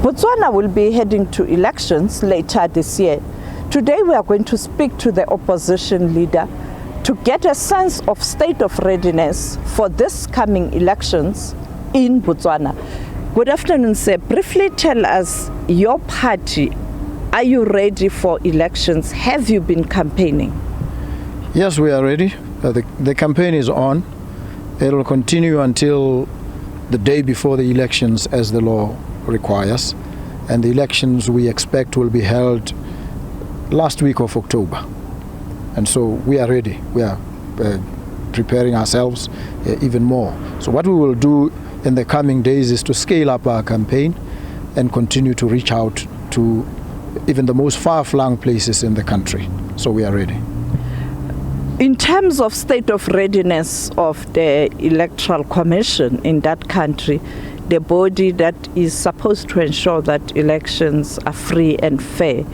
Botswana will be heading to elections later this year. Today we are going to speak to the opposition leader to get a sense of state of readiness for this coming elections in Botswana. Good afternoon, sir. Briefly tell us your party. Are you ready for elections? Have you been campaigning? Yes, we are ready. The campaign is on. It will continue until the day before the elections as the law requires. And the elections we expect will be held last week of October. And so we are ready. We are preparing ourselves even more. So what we will do in the coming days is to scale up our campaign and continue to reach out to even the most far-flung places in the country. So we are ready. In terms of state of readiness of the Electoral Commission in that country, the body that is supposed to ensure that elections are free and fair,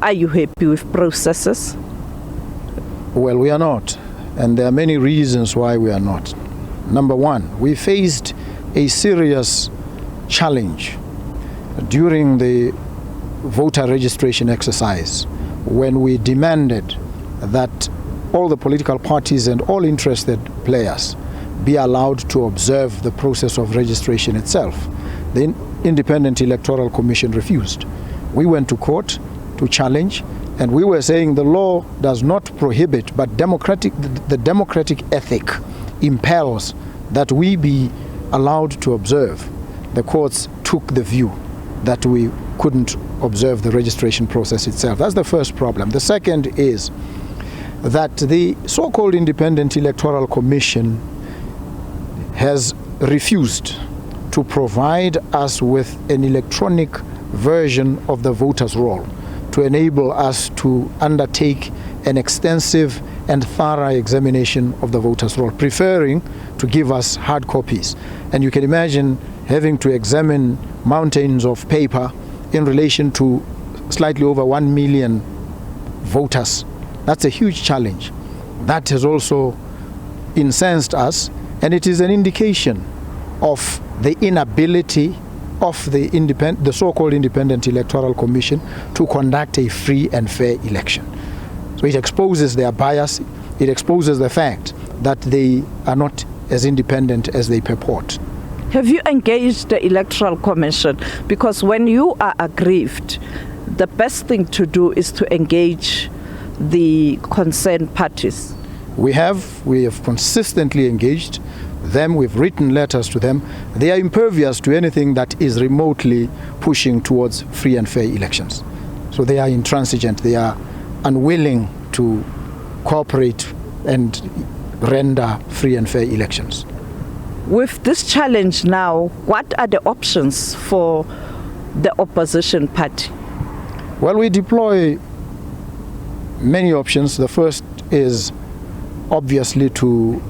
are you happy with processes? Well, we are not, and there are many reasons why we are not. Number one, we faced a serious challenge during the voter registration exercise when we demanded that all the political parties and all interested players be allowed to observe the process of registration itself. The Independent Electoral Commission refused. We went to court to challenge, and we were saying the law does not prohibit, but the democratic ethic impels that we be allowed to observe. The courts took the view that we couldn't observe the registration process itself. That's the first problem. The second is that the so-called Independent Electoral Commission has refused to provide us with an electronic version of the voters' roll to enable us to undertake an extensive and thorough examination of the voters' roll, preferring to give us hard copies. And you can imagine having to examine mountains of paper in relation to slightly over 1 million voters. That's a huge challenge. That has also incensed us, and it is an indication of the inability of the so-called Independent Electoral Commission to conduct a free and fair election. So it exposes their bias, it exposes the fact that they are not as independent as they purport. Have you engaged the Electoral Commission? Because when you are aggrieved, the best thing to do is to engage the concerned parties. We have consistently engaged them. We've written letters to them. They are impervious to anything that is remotely pushing towards free and fair elections. So they are intransigent. They are unwilling to cooperate and render free and fair elections. With this challenge now, what are the options for the opposition party? Well, we deploy many options. The first is obviously to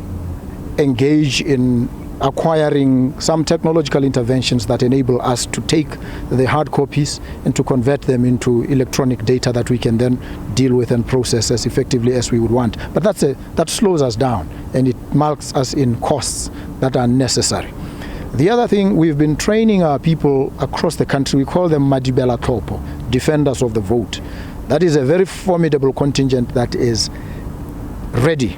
engage in acquiring some technological interventions that enable us to take the hard copies and to convert them into electronic data that we can then deal with and process as effectively as we would want. But that slows us down, and it marks us in costs that are necessary. The other thing, we've been training our people across the country. We call them Madibela Topo, defenders of the vote. That is a very formidable contingent that is ready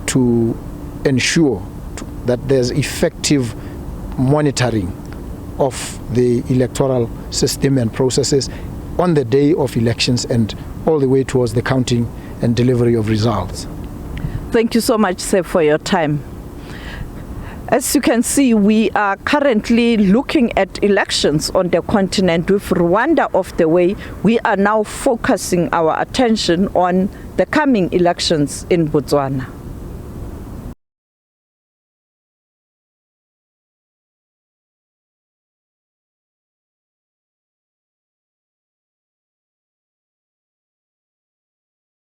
to ensure that there's effective monitoring of the electoral system and processes on the day of elections and all the way towards the counting and delivery of results. Thank you so much, sir, for your time. As you can see, we are currently looking at elections on the continent. With Rwanda off the way, we are now focusing our attention on the coming elections in Botswana.